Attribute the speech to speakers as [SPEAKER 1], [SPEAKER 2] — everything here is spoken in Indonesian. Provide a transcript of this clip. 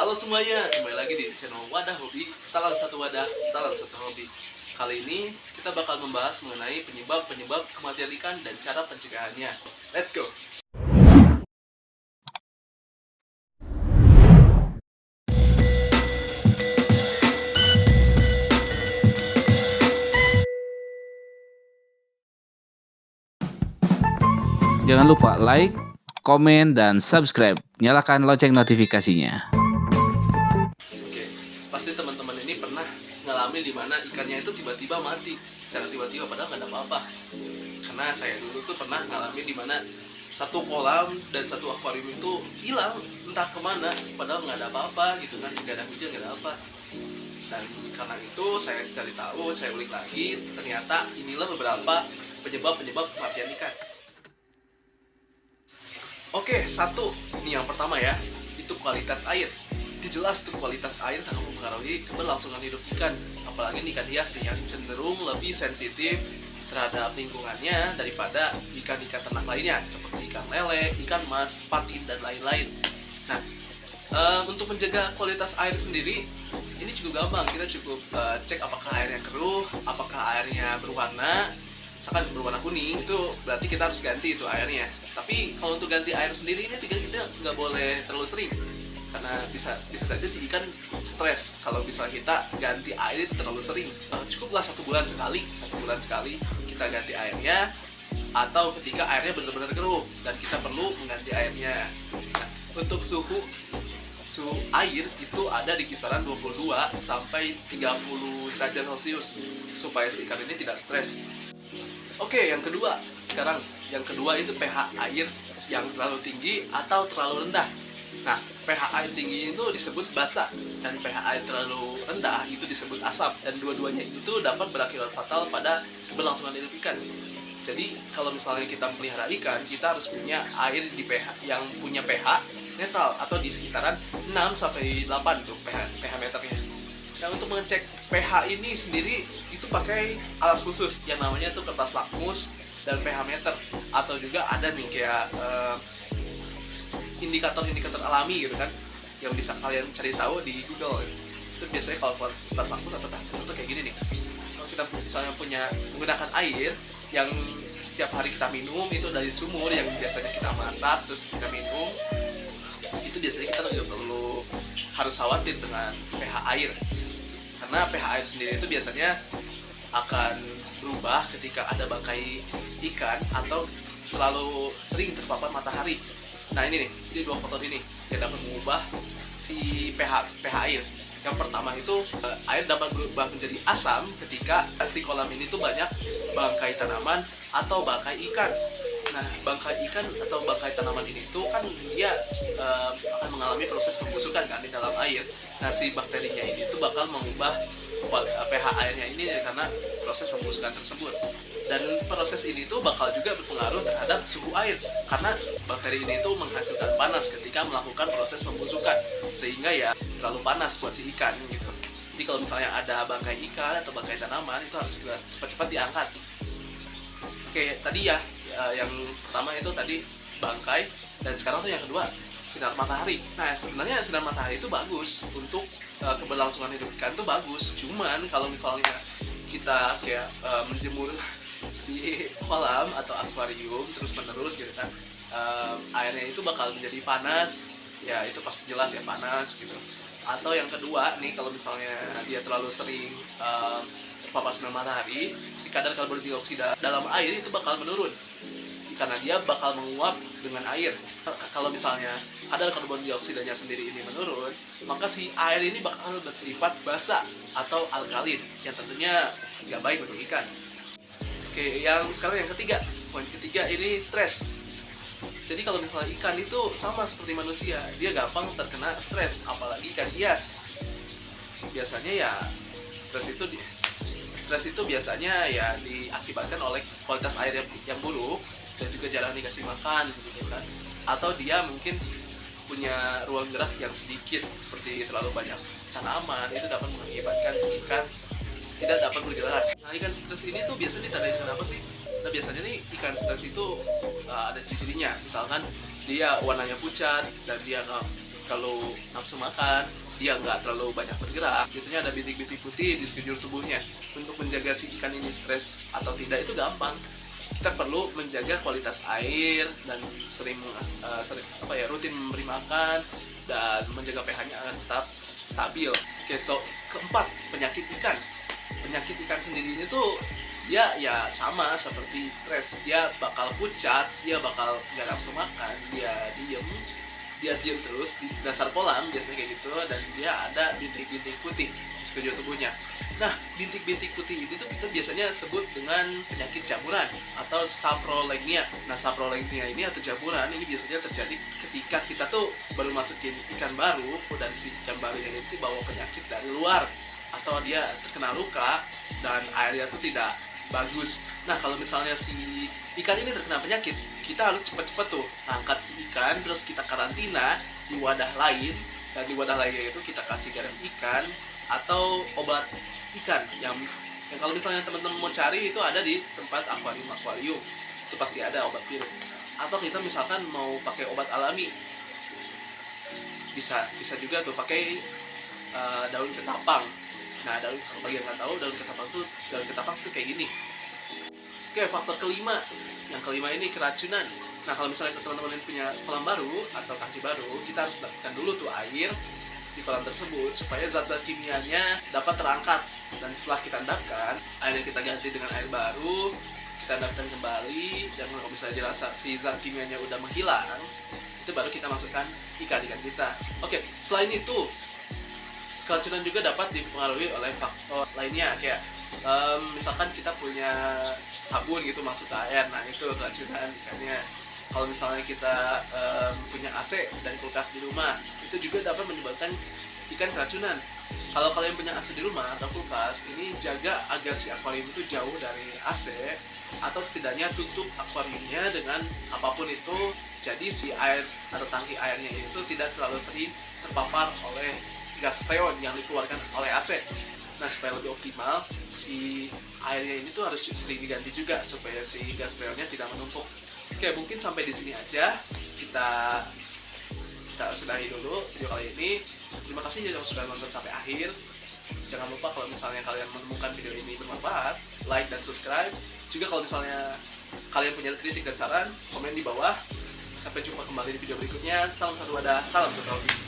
[SPEAKER 1] Halo semuanya, kembali lagi di channel Wadah Hobi. Salam satu wadah, salam satu hobi. Kali ini kita bakal membahas mengenai penyebab kematian ikan dan cara pencegahannya. Let's go!
[SPEAKER 2] Jangan lupa like, komen, dan subscribe. Nyalakan lonceng notifikasinya.
[SPEAKER 1] Oke, pasti teman-teman ini pernah ngalamin di mana ikannya itu tiba-tiba mati secara tiba-tiba padahal nggak ada apa-apa. Karena saya dulu tuh pernah ngalamin di mana satu kolam dan satu akuarium itu hilang entah kemana padahal nggak ada apa-apa gitu kan, nggak ada hujan, nggak ada apa. Dan karena itu saya cari tahu, saya ulik lagi, ternyata inilah beberapa penyebab kematian ikan. Oke, satu, ini yang pertama ya, itu kualitas air. Jelas tuh kualitas air sangat mempengaruhi keberlangsungan hidup ikan. Apalagi ikan hias nih yang cenderung lebih sensitif terhadap lingkungannya daripada ikan-ikan ternak lainnya seperti ikan lele, ikan mas, patin, dan lain-lain. Nah, untuk menjaga kualitas air sendiri, ini cukup gampang. Kita cukup cek apakah airnya keruh, apakah airnya berwarna. Misalkan berwarna kuning, itu berarti kita harus ganti itu airnya. Tapi kalau untuk ganti air sendiri ini kita nggak boleh terlalu sering, karena bisa saja si ikan stres kalau misalnya kita ganti air itu terlalu sering. Cukuplah 1 bulan sekali kita ganti airnya, atau ketika airnya benar-benar keruh dan kita perlu mengganti airnya. Nah, untuk suhu air itu ada di kisaran 22 sampai 30 derajat Celcius supaya si ikan ini tidak stres. Oke, yang kedua itu pH air yang terlalu tinggi atau terlalu rendah. Nah, pH air tinggi itu disebut basa dan pH air terlalu rendah itu disebut asam, dan dua-duanya itu dapat berakibat fatal pada keberlangsungan hidup ikan. Jadi kalau misalnya kita melihara ikan, kita harus punya air di pH yang punya pH netral atau di sekitaran 6 sampai 8 tuh pH meternya. Nah, untuk mengecek pH ini sendiri itu pakai alat khusus yang namanya tuh kertas lakmus dan pH meter, atau juga ada nih kayak indikator alami gitu kan yang bisa kalian cari tahu di Google. Itu biasanya kalau kertas lakmus atau pH meter kayak gini nih. Kalau kita misalnya menggunakan air yang setiap hari kita minum itu dari sumur yang biasanya kita masak terus kita minum, itu biasanya kita nggak perlu harus khawatir dengan pH air, karena pH air sendiri itu biasanya akan berubah ketika ada bangkai ikan atau terlalu sering terpapar matahari. Nah ini dua faktor ini yang dapat mengubah si pH air. Yang pertama itu air dapat berubah menjadi asam ketika si kolam ini tuh banyak bangkai tanaman atau bangkai ikan. Nah, bangkai ikan atau bangkai tanaman ini tuh kan dia akan mengalami proses pembusukan kan di dalam air. Nah, si bakterinya ini tuh bakal mengubah pH airnya ini karena proses pembusukan tersebut. Dan proses ini tuh bakal juga berpengaruh terhadap suhu air, karena bakteri ini tuh menghasilkan panas ketika melakukan proses pembusukan, sehingga ya terlalu panas buat si ikan gitu. Jadi kalau misalnya ada bangkai ikan atau bangkai tanaman, itu harus cepat-cepat diangkat. Oke, tadi ya yang pertama itu tadi bangkai, dan sekarang tuh yang kedua sinar matahari. Nah, sebenarnya sinar matahari itu bagus untuk keberlangsungan hidup ikan tuh bagus. Cuman kalau misalnya kita kayak menjemur si kolam atau akuarium terus-menerus gitu kan, airnya itu bakal menjadi panas. Ya itu pasti jelas ya panas gitu. Atau yang kedua nih, kalau misalnya dia terlalu sering terpapar sinar matahari, si kadar karbon dioksida dalam air itu bakal menurun karena dia bakal menguap dengan air. Kalau misalnya kadar karbon dioksidanya sendiri ini menurun, maka si air ini bakal bersifat basa atau alkalin yang tentunya nggak baik untuk ikan. Oke, sekarang yang ketiga, poin ketiga ini stres. Jadi kalau misalnya ikan itu sama seperti manusia, dia gampang terkena stres, apalagi ikan hias. Biasanya ya stres itu biasanya ya diakibatkan oleh kualitas air yang buruk dan juga jarang dikasih makan gitu kan. Atau dia mungkin punya ruang gerak yang sedikit, seperti terlalu banyak tanaman, itu dapat mengakibatkan si ikan tidak dapat bergerak. Nah, ikan stres ini tuh biasanya ditandai dengan apa sih? Nah, biasanya nih ikan stres itu ada ciri-cirinya. Misalkan dia warnanya pucat dan dia terlalu nafsu makan, dia nggak terlalu banyak bergerak, biasanya ada bintik-bintik putih di sekujur tubuhnya. Untuk menjaga si ikan ini stres atau tidak itu gampang. Kita perlu menjaga kualitas air dan sering rutin memberi makan dan menjaga pH-nya agar tetap stabil. Oke, so keempat, penyakit ikan. Penyakit ikan sendiri ini tuh dia ya sama seperti stres, dia bakal pucat, dia bakal nggak nafsu makan, dia diem terus di dasar kolam biasanya kayak gitu, dan dia ada bintik-bintik putih di sekujur tubuhnya. Nah, bintik-bintik putih ini tuh kita biasanya sebut dengan penyakit jamuran atau saprolegnia. Nah, saprolegnia ini atau jamuran ini biasanya terjadi ketika kita tuh baru masukin ikan baru, dan si ikan baru yang itu bawa penyakit dari luar, atau dia terkena luka dan airnya tuh tidak bagus. Nah, kalau misalnya si ikan ini terkena penyakit, kita harus cepat-cepat tuh angkat si ikan, terus kita karantina di wadah lain, dan di wadah lainnya itu kita kasih garam ikan atau obat ikan yang kalau misalnya teman-teman mau cari itu ada di tempat akuarium itu pasti ada obat virus. Atau kita misalkan mau pakai obat alami, bisa juga tuh pakai daun ketapang. Nah, bagi yang nggak tahu, daun ketapang tuh kayak gini. Oke, faktor kelima. Yang kelima ini keracunan. Nah, kalau misalnya teman-teman punya kolam baru atau tangki baru, kita harus lakukan dulu tuh air di kolam tersebut supaya zat-zat kimianya dapat terangkat. Dan setelah kita endapkan, airnya kita ganti dengan air baru, kita endapkan kembali, dan kalau misalnya dirasa si zat kimianya udah menghilang, itu baru kita masukkan ikan-ikan kita. Oke, selain itu, keracunan juga dapat dipengaruhi oleh faktor lainnya, kayak misalkan kita punya sabun gitu masuk ke air, nah itu keracunan ikannya. Kalau misalnya kita punya AC dan kulkas di rumah, itu juga dapat menyebabkan ikan keracunan. Kalau kalian punya AC di rumah atau kulkas, ini jaga agar si akuarium itu jauh dari AC, atau setidaknya tutup akuariumnya dengan apapun itu, jadi si air atau tangki airnya itu tidak terlalu sering terpapar oleh gas freon yang dikeluarkan oleh AC. Nah, supaya lebih optimal, si airnya ini tuh harus sering diganti juga supaya si gas freonnya tidak menumpuk. Oke, mungkin sampai di sini aja kita sudahi dulu video kali ini. Terima kasih yang sudah nonton sampai akhir. Jangan lupa kalau misalnya kalian menemukan video ini bermanfaat, like dan subscribe. Juga kalau misalnya kalian punya kritik dan saran, komen di bawah. Sampai jumpa kembali di video berikutnya. Salam satu wadah, salam satu hobi.